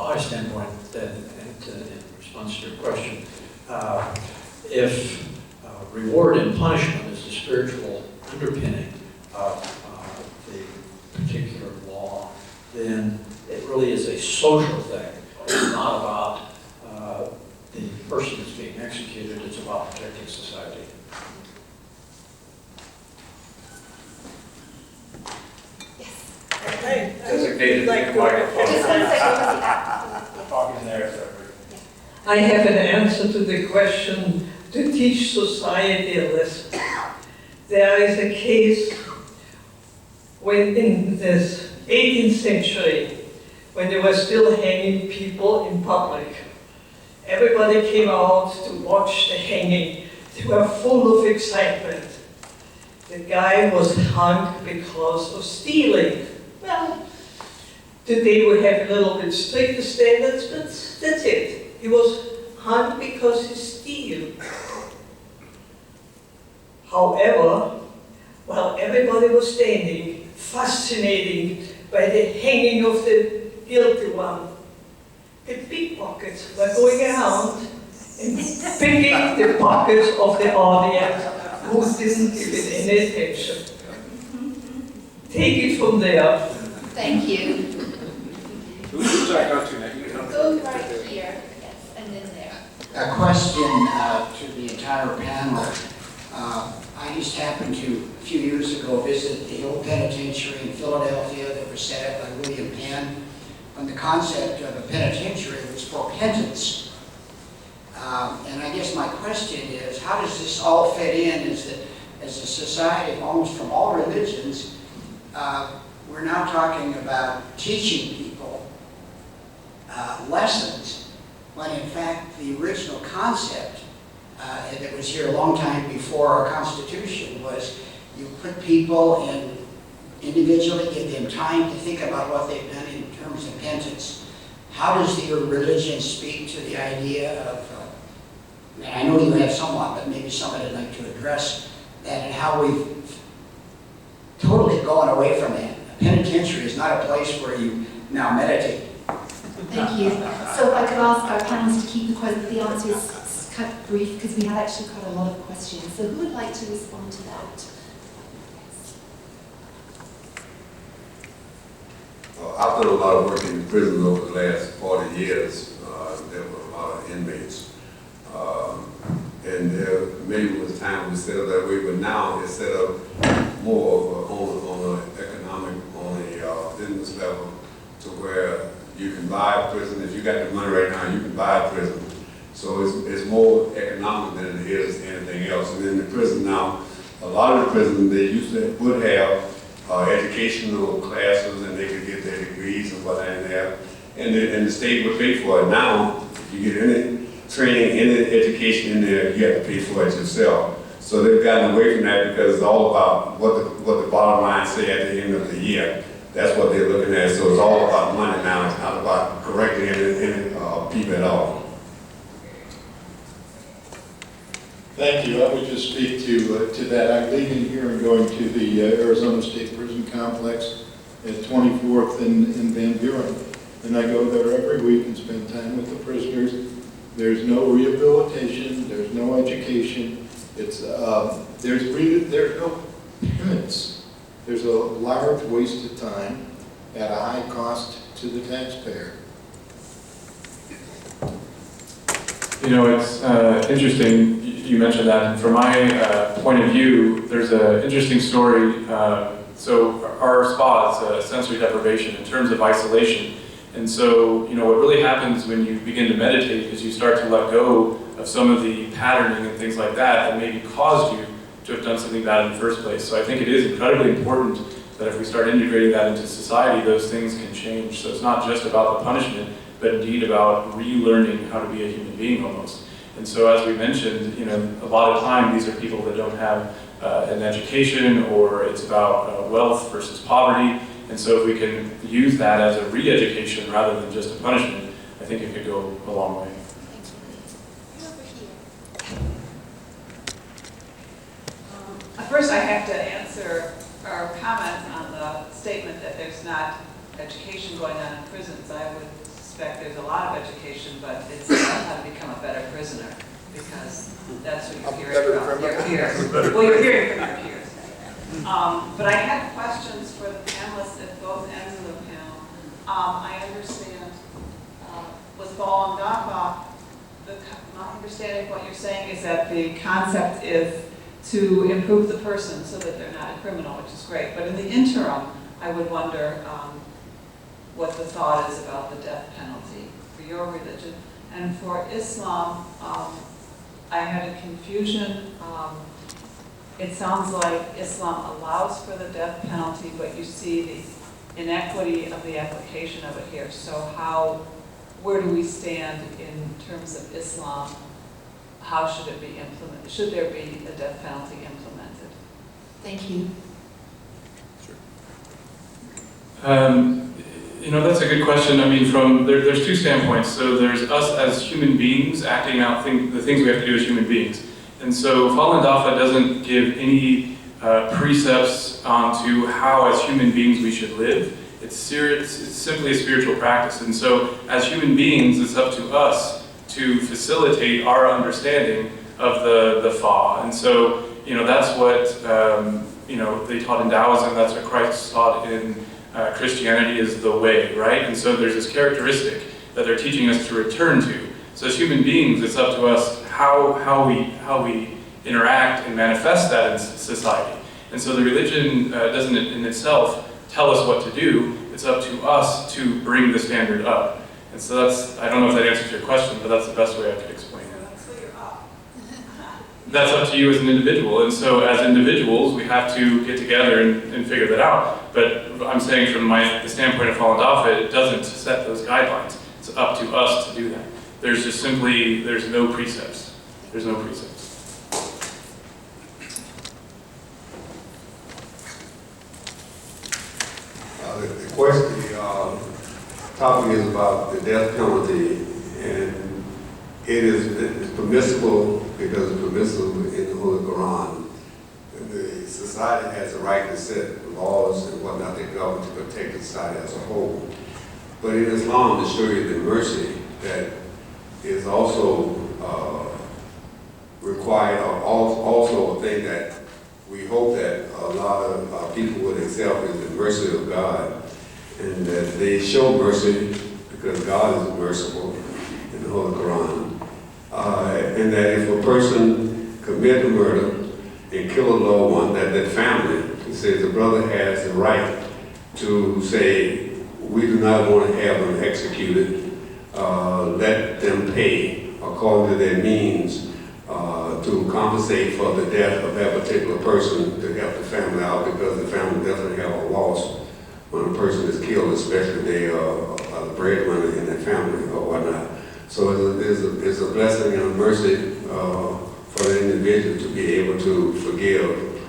Baha'i standpoint, then, and in response to your question, if reward and punishment is the spiritual underpinning of the particular law, then it really is a social thing. It's not about the person that's being executed, it's about protecting society. Okay. Designated Like, microphone. Just 1 second. Talking there, so. I have an answer to the question to teach society a lesson. There is a case when in this 18th century, when they were still hanging people in public. Everybody came out to watch the hanging. They were full of excitement. The guy was hung because of stealing. Well, today we have a little bit stricter standards, but that's it. He was hung because he stole. However, while everybody was standing, fascinating by the hanging of the guilty one, the pickpockets were going around and picking the pockets of the audience who didn't give it any attention. Take it from there. Thank you. Who should I go to next? Go right here, yes, and then there. A question to the entire panel. I just happened to, a few years ago, visit the old penitentiary in Philadelphia that was set up by William Penn, when the concept of a penitentiary was for penance. And I guess my question is, how does this all fit in as a society almost from all religions? We're now talking about teaching people lessons, when in fact the original concept that was here a long time before our Constitution was you put people in individually, give them time to think about what they've done in terms of penance. How does your religion speak to the idea of, and I know you have somewhat, but maybe somebody would like to address that and how we've totally gone away from that. A penitentiary is not a place where you now meditate. Thank you. So if I could ask our panelists to keep the answers cut brief, because we have actually got a lot of questions. So who would like to respond to that? I've done a lot of work in prison over the last 40 years. There were a lot of inmates. And there maybe was time we set up that way, but now it's set up more on an economic, on a business level, to where you can buy a prison. If you got the money right now, you can buy a prison. So it's more economic than it is anything else. And in the prison now, a lot of the prisons, they usually would have educational classes, and they could get their degrees and what in there, and the state would pay for it. Now, if you get any training, any education in there, you have to pay for it yourself. So they've gotten away from that because it's all about what the bottom line say at the end of the year. That's what they're looking at. So it's all about money now. It's not about correcting any people at all. Thank you. I would just speak to that. I'm leaving here and going to the Arizona State Prison Complex at 24th and Van Buren. And I go there every week and spend time with the prisoners. There's no rehabilitation. There's no education. It's there's no penance. There's a large waste of time at a high cost to the taxpayer. You know, it's interesting you mentioned that. And from my point of view, there's an interesting story. So our spa is sensory deprivation in terms of isolation. And so, you know, what really happens when you begin to meditate is you start to let go of some of the patterning and things like that maybe caused you to have done something bad in the first place. So I think it is incredibly important that if we start integrating that into society, those things can change. So it's not just about the punishment, but indeed about relearning how to be a human being almost. And so as we mentioned, you know, a lot of time these are people that don't have an education, or it's about wealth versus poverty. And so if we can use that as a re-education rather than just a punishment, I think it could go a long way. First, I have to answer or comment on the statement that there's not education going on in prisons. I would suspect there's a lot of education, but it's about how to become a better prisoner, because that's what you're hearing from your peers. Well, you're hearing from your peers. But I had questions for the panelists at both ends of the panel. I understand with Falun Dafa, my understanding of what you're saying is that the concept is to improve the person so that they're not a criminal, which is great. But in the interim, I would wonder what the thought is about the death penalty for your religion. And for Islam, I had a confusion. It sounds like Islam allows for the death penalty, but you see the inequity of the application of it here. So where do we stand in terms of Islam? How should it be implemented? Should there be a death penalty implemented? Thank you. That's a good question. I mean, there's two standpoints. So there's us as human beings acting out the things we have to do as human beings. And so Falun Dafa doesn't give any precepts onto how as human beings we should live. It's simply a spiritual practice. And so as human beings, it's up to us to facilitate our understanding of the Fa. And so, that's what, they taught in Taoism, that's what Christ taught in Christianity is the way, right? And so there's this characteristic that they're teaching us to return to. So as human beings, it's up to us how we interact and manifest that in society. And so the religion doesn't in itself tell us what to do. It's up to us to bring the standard up. And so I don't know if that answers your question, but that's the best way I could explain it. So you're up. That's up to you as an individual. And so as individuals, we have to get together and figure that out. But I'm saying from the standpoint of Falun Dafa, it doesn't set those guidelines. It's up to us to do that. There's no precepts. There's no precepts. The topic is about the death penalty, and it's permissible because it's permissible in the Holy Quran. And the society has a right to set laws and whatnot that govern to protect the society as a whole. But in Islam, to show you the mercy that is also required, or also a thing that we hope that a lot of people would accept, is the mercy of God. And that they show mercy because God is merciful in the Holy Quran. And that if a person commits a murder and kill a loved one, that family, it says the brother has the right to say, we do not want to have them executed. Let them pay according to their means to compensate for the death of that particular person, to help the family out, because the family definitely have a loss when a person is killed, especially if they are the breadwinner in their family or whatnot. So it's a blessing and a mercy for the individual to be able to forgive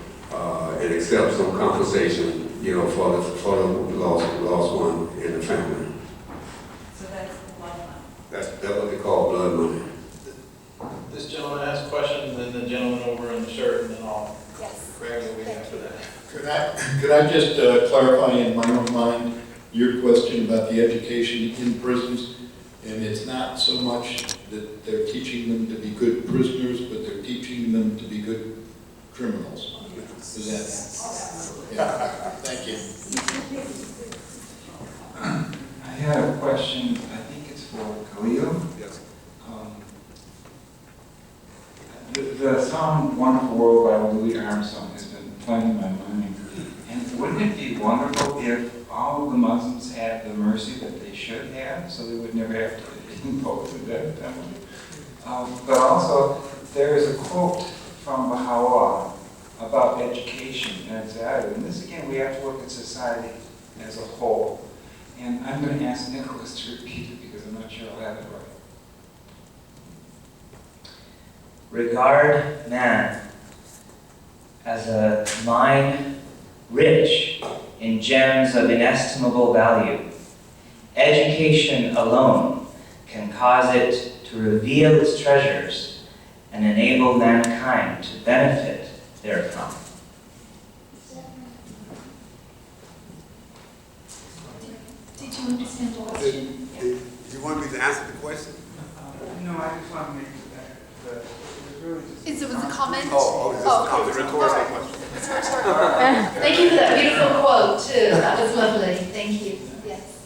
and accept some compensation, for the lost one in the family. So that's blood money. That's what they call blood money. This gentleman asked a question, and then the gentleman over in the shirt, and then I'll Yes. grab the way after that. Could I just clarify in my own mind your question about the education in prisons? And it's not so much that they're teaching them to be good prisoners, but they're teaching them to be good criminals. Is that? Yeah. Thank you. I had a question, I think it's for Khalil. Yes. The song Wonderful World by Louis Armstrong has been playing in my mind. And wouldn't it be wonderful if all of the Muslims had the mercy that they should have, so they would never have to impose the death penalty? But also, there is a quote from Baha'i about education and anxiety. And this, again, we have to look at society as a whole. And I'm going to ask Nicholas to repeat it because I'm not sure I'll have it right. Regard man as a mine rich in gems of inestimable value. Education alone can cause it to reveal its treasures and enable mankind to benefit therefrom. Did you understand the question? He you want me to answer the question? No, I just want to make that, it was really just. It was a comment? Oh, it's Oh, a rhetorical question. It's rhetorical. Thank you for that beautiful quote, too. That was lovely. Thank you. Yes.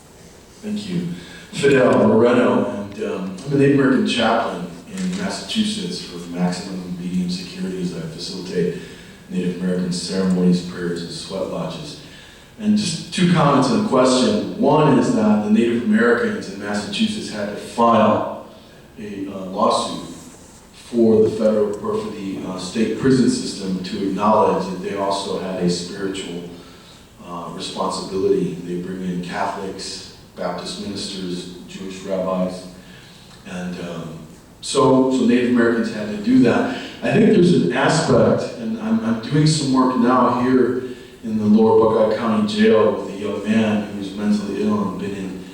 Thank you. Fidel Moreno, and I'm a Native American chaplain in Massachusetts for maximum and medium security as I facilitate Native American ceremonies, prayers, and sweat lodges. And just two comments on the question. One is that the Native Americans in Massachusetts had to file a lawsuit for the federal or for the state prison system to acknowledge that they also had a spiritual responsibility. They bring in Catholics, Baptist ministers, Jewish rabbis, and so Native Americans had to do that. I think there's an aspect, and I'm doing some work now here in the Lower Buckeye County Jail with a young man who's mentally ill and been in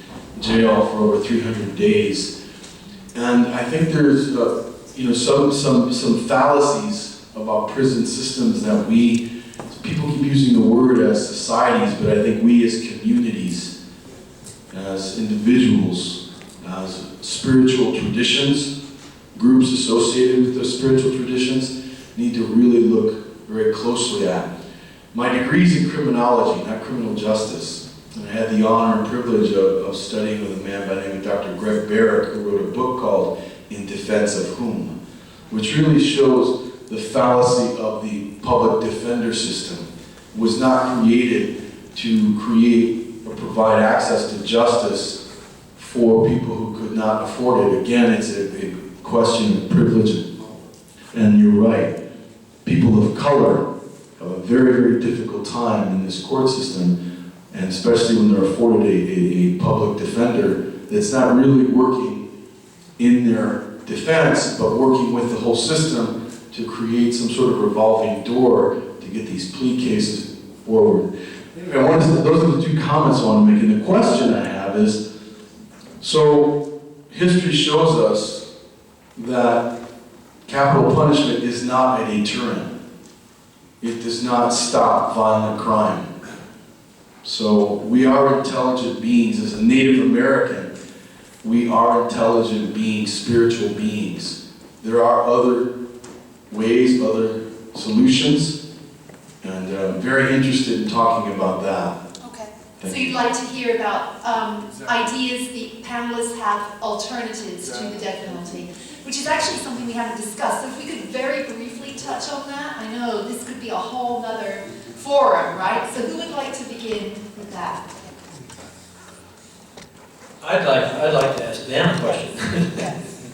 jail for over 300 days. And I think there's some fallacies about prison systems that people keep using the word as societies, but I think we as communities, as individuals, as spiritual traditions, groups associated with those spiritual traditions, need to really look very closely at. My degree's in criminology, not criminal justice. And I had the honor and privilege of studying with a man by the name of Dr. Greg Barrick, who wrote a book called In Defense of Whom, which really shows the fallacy of the public defender system. It was not created to create or provide access to justice for people who could not afford it. Again, it's a question of privilege. And you're right, people of color have a very, very difficult time in this court system, and especially when they're afforded a public defender that's not really working in their defense, but working with the whole system to create some sort of revolving door to get these plea cases forward. Anyway, those are the two comments I want to make. And the question I have is, so history shows us that capital punishment is not a deterrent. It does not stop violent crime. So we are intelligent beings. As a Native American, we are intelligent beings, spiritual beings. There are other ways, other solutions, and I'm very interested in talking about that. Okay. Thank So you. you'd like to hear about ideas the panelists have alternatives to the death penalty, which is actually something we haven't discussed. So if we could very briefly touch on that, I know this could be a whole other forum, right? So who would like to begin with that? I'd like to ask Dan a question. Yes.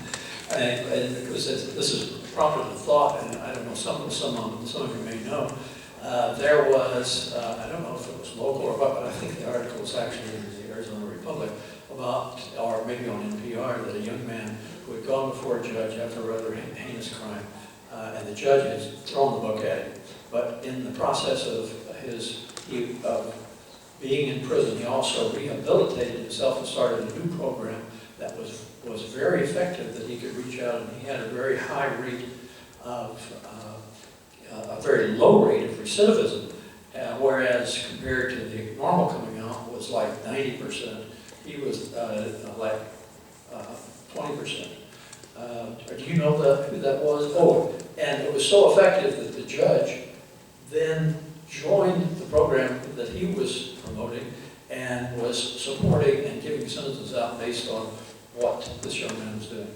And because this is prompted a thought, and I don't know, some of you may know, there was, I don't know if it was local or what, but I think the article was actually in the Arizona Republic about, or maybe on NPR, that a young man who had gone before a judge after a rather heinous crime, and the judge has thrown the book at him. But in the process of being in prison, he also rehabilitated himself and started a new program that was very effective, that he could reach out, and he had a very high rate of, a very low rate of recidivism, whereas compared to the normal coming out was like 90%. He was like 20%. Do you know who that was? Oh, and it was so effective that the judge then joined the program that he was promoting and was supporting and giving sentences out based on what this young man was doing.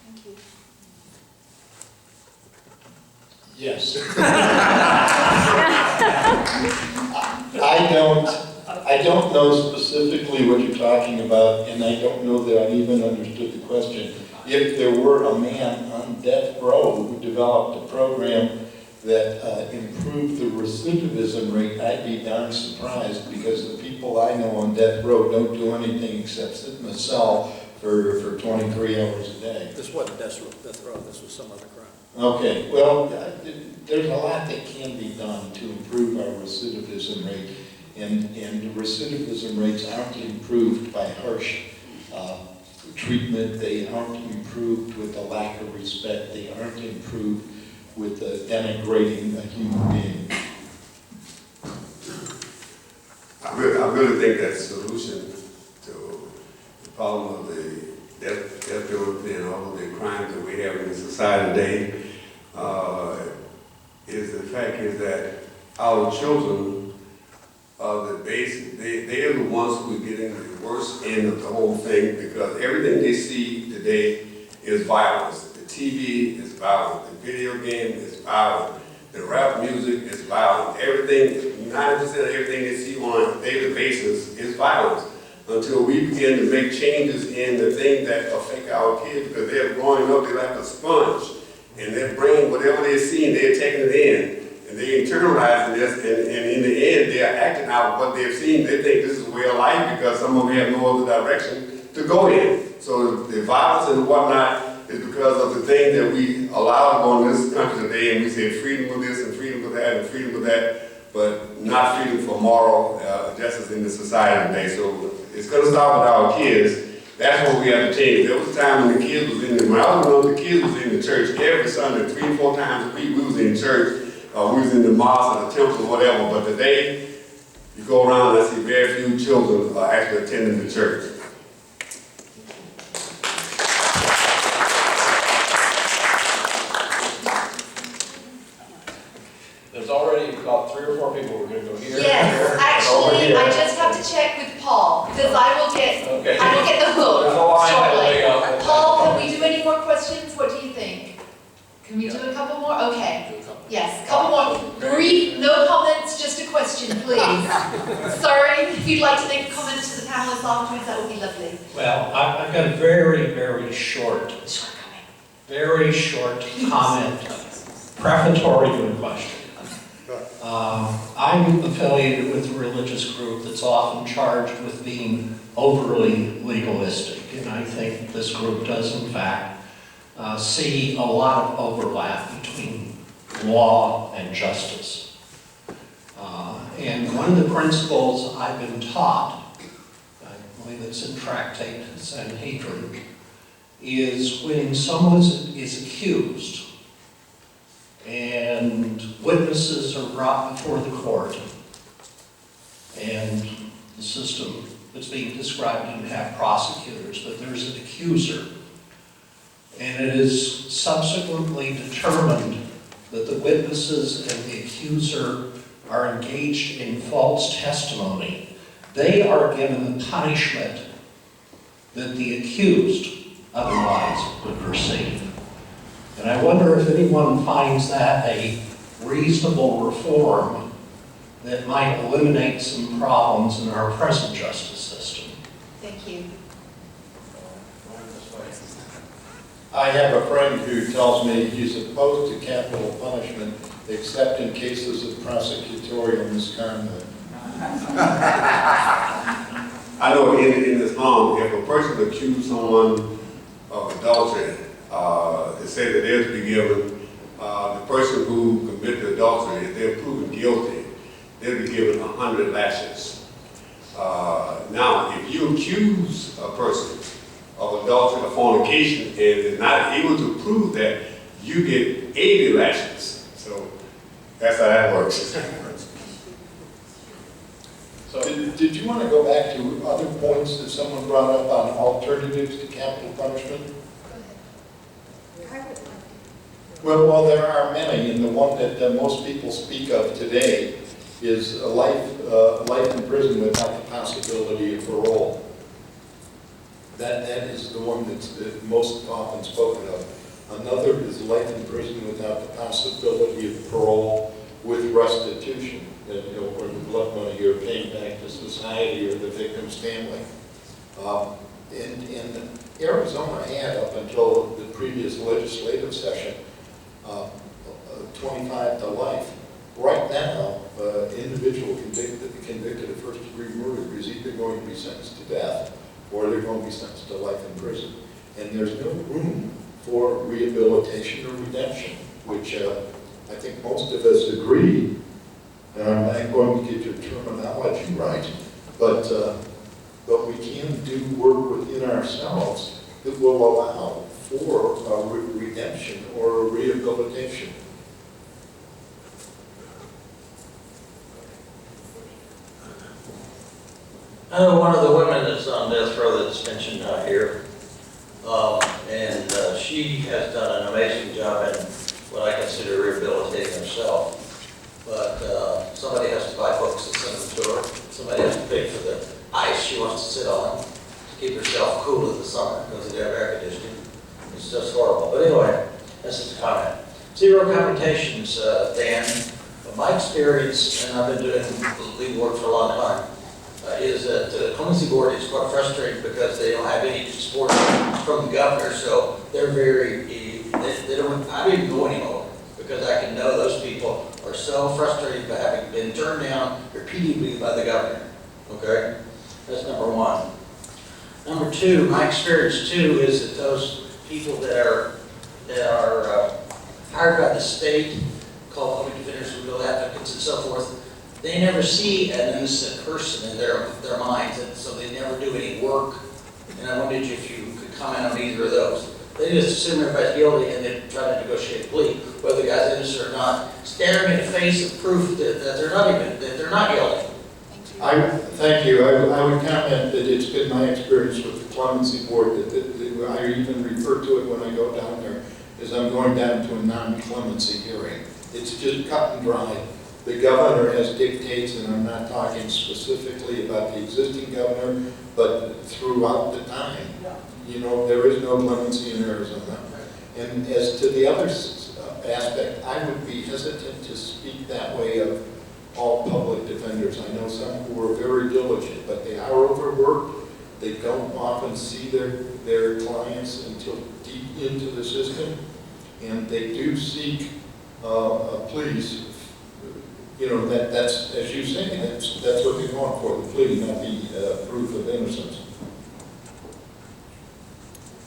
Thank you. Yes. I don't know specifically what you're talking about, and I don't know that I even understood the question. If there were a man on death row who developed a program that improved the recidivism rate, I'd be darn surprised, because the people I know on death row don't do anything except sit in a cell for 23 hours a day. This wasn't death row, this was some other crime. Okay, well, there's a lot that can be done to improve our recidivism rate, and the recidivism rates aren't improved by harsh treatment. They aren't improved with a lack of respect. They aren't improved with denigrating a human being. I really think that the solution to the problem of the death penalty and all of the crimes that we have in society today is the fact is that our children are the basic, they are the ones who are getting the worst end of the whole thing because everything they see today is violence. The TV is violent, the video game is violent, the rap music is violent, everything, 90% of everything they see on a daily basis is violence. Until we begin to make changes in the things that affect our kids because they're growing up, they're like a sponge. And their brain, whatever they're seeing, they're taking it in. And they're internalizing this, and in the end, they're acting out what they've seen. They think this is a way of life because some of them have no other direction to go in. So the violence and whatnot is because of the things that we allow to go in this country today, and we say freedom of this and freedom of that and freedom of that, but not freedom for moral justice in the society today. So it's going to start with our kids. That's what we have to change. There was a time when the kids was when I was young, the kids was in the church every Sunday, 3 or 4 times a week. We was in church, we was in the mosque or the temple or whatever. But today, you go around and I see very few children actually attending the church. There's already about 3 or 4 people who are going to go here. Yes, here, actually, and over here. I just have to check with Paul, because I will get the There's a hook line shortly. that'll be up. Paul, can we do any more questions? What do you think? Can we do a couple more? Okay. Yes, couple more. Brief, no comments, just a question, please. Sorry, if you'd like to make a comment to the panelists afterwards, that would be lovely. Well, I've got a very, very short comment, prefatory to a question. I'm affiliated with a religious group that's often charged with being overly legalistic, and I think this group does, in fact, see a lot of overlap between law and justice. And one of the principles I've been taught, I believe it's in Tractate Sanhedrin, is when someone is accused and witnesses are brought before the court, and the system that's being described didn't have prosecutors, but there's an accuser, and it is subsequently determined that the witnesses and the accuser are engaged in false testimony. They are given the punishment that the accused otherwise would receive. And I wonder if anyone finds that a reasonable reform that might eliminate some problems in our present justice system. Thank you. I have a friend who tells me he's opposed to capital punishment except in cases of prosecutorial misconduct. I know in Islam, if a person accuses someone of adultery, they say that they're to be given, the person who committed adultery, if they're proven guilty, they'll be given 100 lashes. Now, if you accuse a person of adultery or fornication and is not able to prove that, you get 80 lashes. So that's how that works. So, did you want to go back to other points that someone brought up on alternatives to capital punishment? Well, there are many, and the one that most people speak of today is life in prison without the possibility of parole. That is the one that's most often spoken of. Another is life in prison without the possibility of parole with restitution, or the blood money you're paying back to society or the victim's family. And Arizona had, up until the previous legislative session, 25 to life. Right now, individual convicted of first-degree murder is either going to be sentenced to death or they're going to be sentenced to life in prison. And there's no room for rehabilitation or redemption, which I think most of us agree. And I'm going to get your terminology right, but we can do work within ourselves that will allow for redemption or rehabilitation. know one of the women that's on death row that's mentioned out here, and she has done an amazing job in what I consider rehabilitating herself. But somebody has to buy books and send them to her. Somebody has to pay for the ice she wants to sit on to keep herself cool in the summer because they have air conditioning. It's just horrible. But anyway, this is a comment. Zero computations, Dan. My experience, and I've been doing legal work for a long time, is that the clemency board is quite frustrated because they don't have any support from the governor. So they're they don't. I don't even go anymore because I can know those people are so frustrated by having been turned down repeatedly by the governor. Okay, that's number one. Number two, my experience too is that those people that are hired by the state, called public defenders, legal advocates, and so forth, they never see an innocent person in their minds, and so they never do any work. And I wondered if you could comment on either of those. They just assume everybody's guilty and they try to negotiate a plea, whether the guy's innocent or not, staring in the face of proof that they're not guilty. Thank you. I would comment that it's been my experience with the clemency board that I even refer to it when I go down there as I'm going down to a non-clemency hearing. It's just cut and dry. The governor has dictates, and I'm not talking specifically about the existing governor, but throughout the time. You know, there is no clemency in Arizona. And as to the other aspect, I would be hesitant to speak that way of all public defenders. I know some who are very diligent, but they are overworked. They don't often see their clients until deep into the system, and they do seek pleas. You know, that's, as you say, that's what they want for, the plea, not the proof of innocence.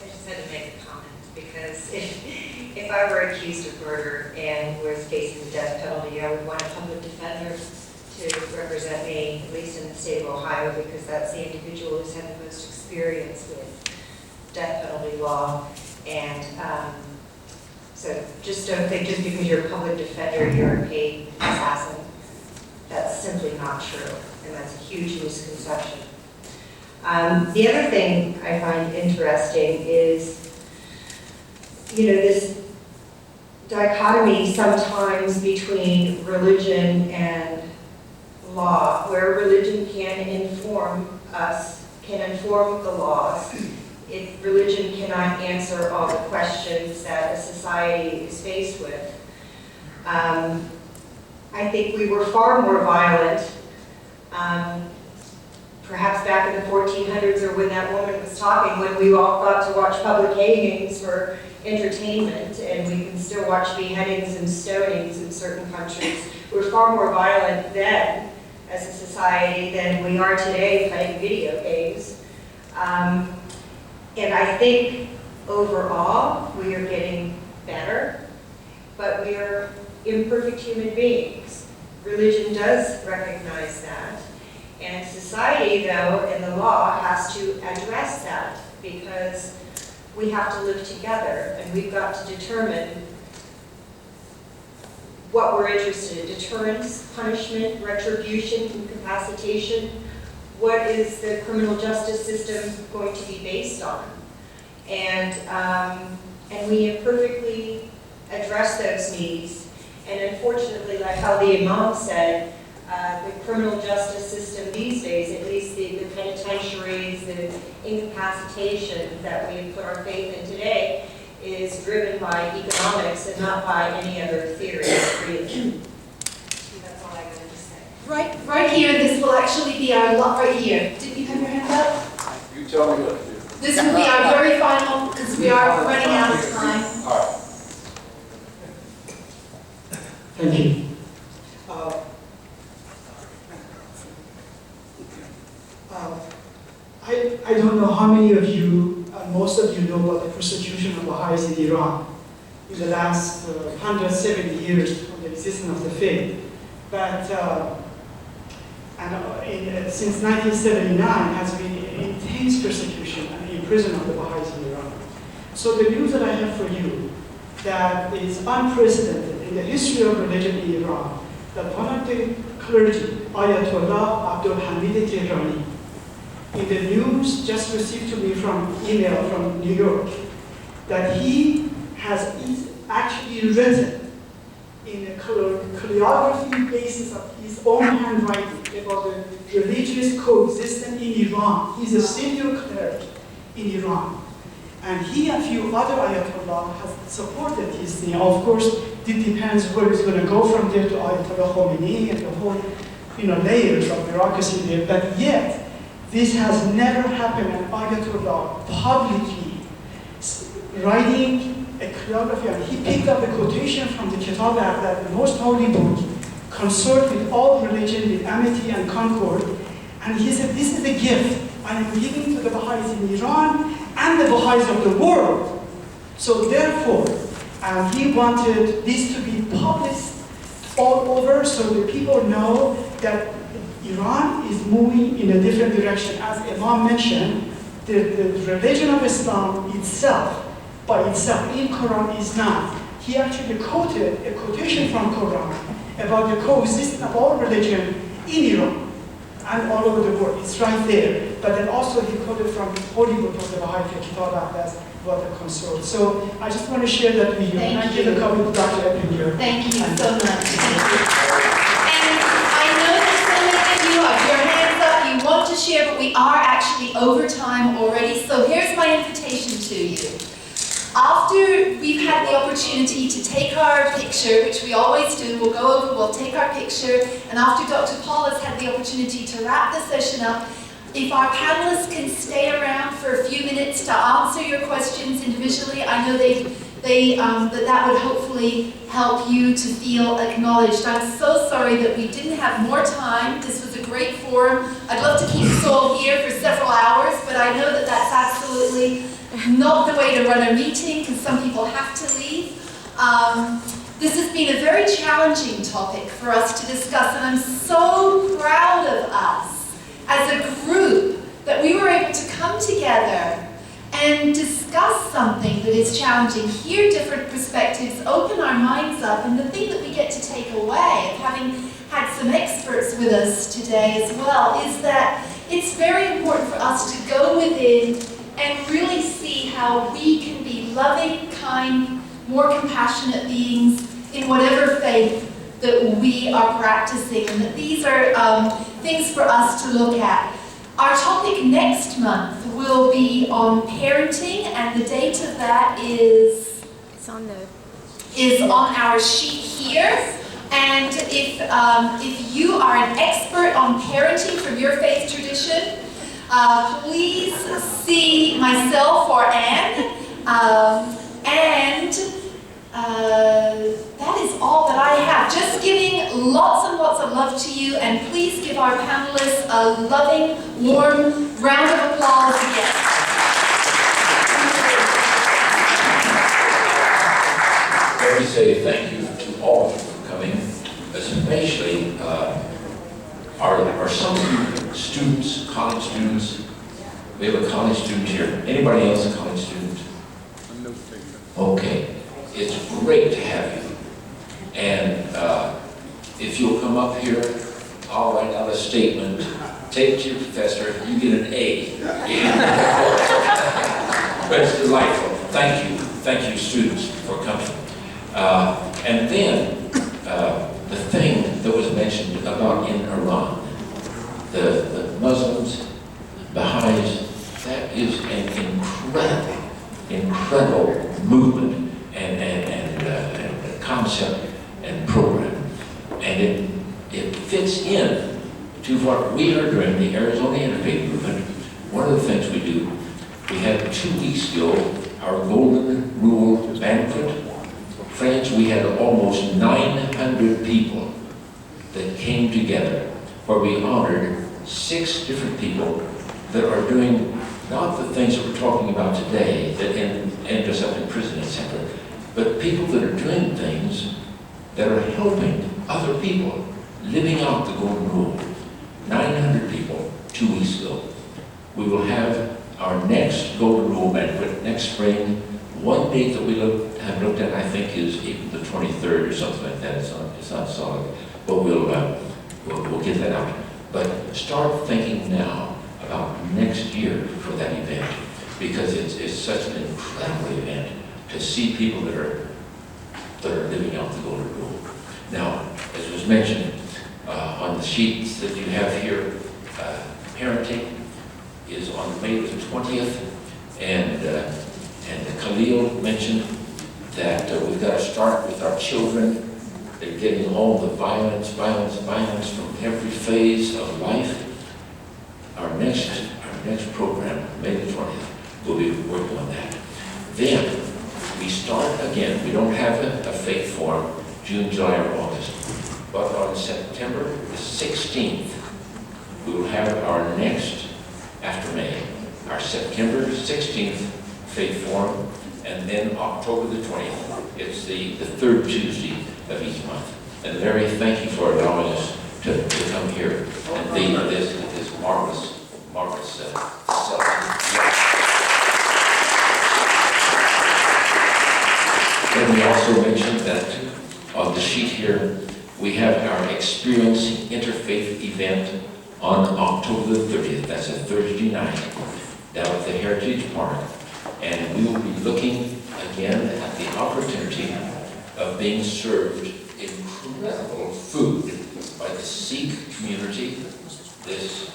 I just had to make a comment, because if I were accused of murder and was facing the death penalty, I would want a public defender to represent me, at least in the state of Ohio, because that's the individual who's had the most experience with death penalty law. And so just don't think just because you're a public defender, you're a paid assassin. That's simply not true, and that's a huge misconception. The other thing I find interesting is, you know, this dichotomy sometimes between religion and law, where religion can inform us, can inform the laws. If religion cannot answer all the questions that a society is faced with. I think we were far more violent, perhaps back in the 1400s or when that woman was talking, when we all got to watch public hangings for entertainment, and we can still watch beheadings and stonings in certain countries. We were far more violent then as a society than we are today playing video games. And I think overall we are getting better, but we are imperfect human beings. Religion does recognize that. And society, though, and the law has to address that, because we have to live together, and we've got to determine what we're interested in: deterrence, punishment, retribution, incapacitation. What is the criminal justice system going to be based on? And we imperfectly address those needs. And unfortunately, like how the Imam said, the criminal justice system these days, at least the penitentiaries, the incapacitation that we put our faith in today, is driven by economics and not by any other theory of freedom. That's all I wanted to say. Right here, this will actually be our right here. Didn't you have your hand up? You tell me what to do. This will be our very final, because we are running out of time. All right. Thank you. I don't know how many of you, most of you know about the persecution of Baha'is in Iran in the last 170 years of the existence of the faith. But since 1979 has been intense persecution and imprisonment of the Baha'is in Iran. So the news that I have for you that is unprecedented in the history of religion in Iran, that one of the clergy, Ayatollah Abdul Hamid Tehrani, in the news just received to me from email from New York that he has actually written in a calligraphy basis of his own handwriting about the religious coexistence in Iran. He's a senior cleric in Iran. And he and a few other Ayatollah have supported his thing. Of course, it depends where it's going to go from there to Ayatollah Khomeini and the whole layers of bureaucracy there. But yet, this has never happened, and Ayatollah publicly writing a calligraphy, and he picked up a quotation from the Kitab that the most holy book, consort with all religion with amity and concord, and he said, this is a gift I am giving to the Baha'is in Iran and the Baha'is of the world. So therefore, he wanted this to be published all over so the people know that Iran is moving in a different direction. As Imam mentioned, the religion of Islam itself, by itself, in Quran is not. He actually quoted a quotation from Quran about the coexistence of all religion in Iran and all over the world. It's right there. But then also he quoted from the Holy Book of the Baha'i Kitab that's what the consort. So I just want to share that with you. And I give a copy to Dr. Eppinger. Thank you so much. And I know that so many of you have your hands up, you want to share, but we are actually over time already. So here's my invitation to you. After we've had the opportunity to take our picture, which we always do, we'll go over, we'll take our picture, and after Dr. Paul has had the opportunity to wrap the session up, if our panelists can stay around for a few minutes to answer your questions individually, I know that would hopefully help you to feel acknowledged. I'm so sorry that we didn't have more time. This was a great forum. I'd love to keep us all here for several hours, but I know that that's absolutely not the way to run a meeting because some people have to leave. This has been a very challenging topic for us to discuss, and I'm so proud of us as a group that we were able to come together and discuss something that is challenging, hear different perspectives, open our minds up, and the thing that we get to take away of having had some experts with us today as well is that it's very important for us to go within and really see how we can be loving, kind, more compassionate beings in whatever faith that we are practicing, and that these are things for us to look at. Our topic next month will be on parenting, and the date of that is on our sheet here. And if you are an expert on parenting from your faith tradition, please see myself or Anne. That is all that I have. Just giving lots and lots of love to you, and please give our panelists a loving, warm round of applause again. Let me say thank you to all of you for coming, especially are some of you students, college students. We have a college student here. Anybody else a college student? Okay. It's great to have you. And if you'll come up here, I'll write out a statement, take it to your professor, you get an A. But it's delightful. Thank you students for coming. And then the thing that was mentioned about in Iran, the Muslims, the Baha'is, that is an incredible movement and concept and program. And it fits in to what we are doing, the Arizona Interfaith Movement. One of the things we do, we had 2 weeks ago, our Golden Rule banquet. Friends, we had almost 900 people that came together where we honored 6 different people that are doing not the things that we're talking about today that end us up in prison, etc., but people that are doing things that are helping other people living out the Golden Rule. 900 people 2 weeks ago. We will have our next Golden Rule banquet next spring. One date that we have looked at, I think, is April the 23rd or something like that. It's not solid, but we'll get that out. But start thinking now about next year for that event, because it's such an incredible event to see people that are living out the golden rule. Now, as was mentioned on the sheets that you have here, parenting is on May the 20th, and Khalil mentioned that we've got to start with our children. They're getting all the violence from every phase of life. Our next program, May the 20th, we'll be working on that. Then we start again. We don't have a faith forum June, July, or August, but on September the 16th, we will have our next, after May, our September 16th faith forum, and then October the 20th. It's the third Tuesday of each month. And Larry, thank you for allowing us to come here and be this marvelous facility. And we also mentioned that on the sheet here, we have our Experiencing Interfaith event on October the 30th. That's a Thursday night down at the Heritage Park. And we will be looking again at the opportunity of being served incredible food by the Sikh community, this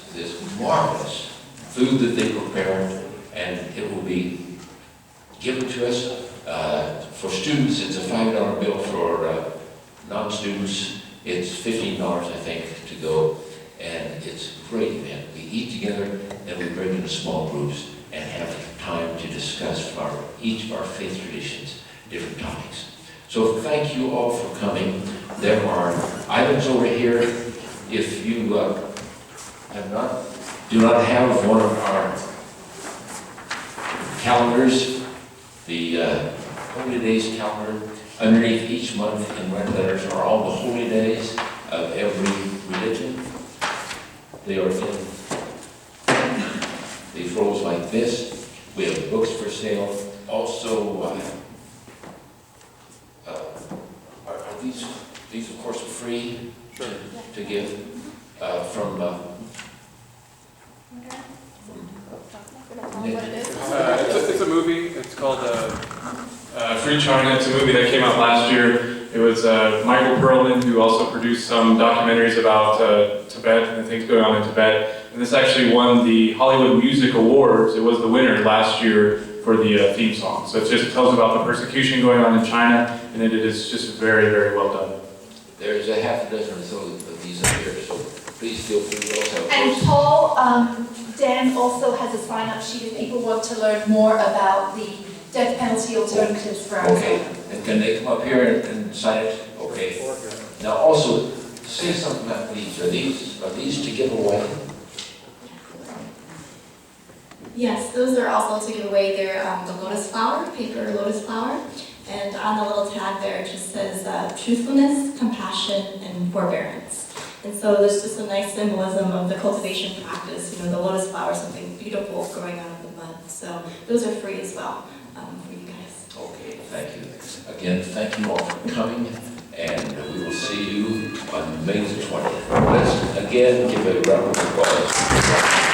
marvelous food that they prepare, and it will be given to us. For students, it's a $5 bill. For non-students, it's $15, I think, to go. And it's a great event. We eat together, and we break into small groups and have time to discuss each of our faith traditions, different topics. So thank you all for coming. There are items over here. If you do not have one of our calendars, the Holy Days calendar, underneath each month in red letters are all the holy days of every religion. They are in these rolls like this. We have books for sale. Also, are these of course free to give from It's a movie. It's called Free China. It's a movie that came out last year. It was Michael Perlman, who also produced some documentaries about Tibet and the things going on in Tibet. And this actually won the Hollywood Music Awards. It was the winner last year for the theme song. So it just tells about the persecution going on in China, and it is just very, very well done. There's a half a dozen or so of these up here, so please feel free to also. And Paul, Dan also has a sign-up sheet if people want to learn more about the death penalty alternatives for Arizona. Okay, and can they come up here and sign it? Okay. Now also, say something about these. Are these to give away? Yes, those are also to give away. They're the lotus flower, paper lotus flower. And on the little tag there, it just says truthfulness, compassion, and forbearance. And so there's just a nice symbolism of the cultivation practice. You know, the lotus flower is something beautiful growing out of the mud. So those are free as well for you guys. Okay, thank you. Again, thank you all for coming, and we will see you on May the 20th. Let's again give a round of applause.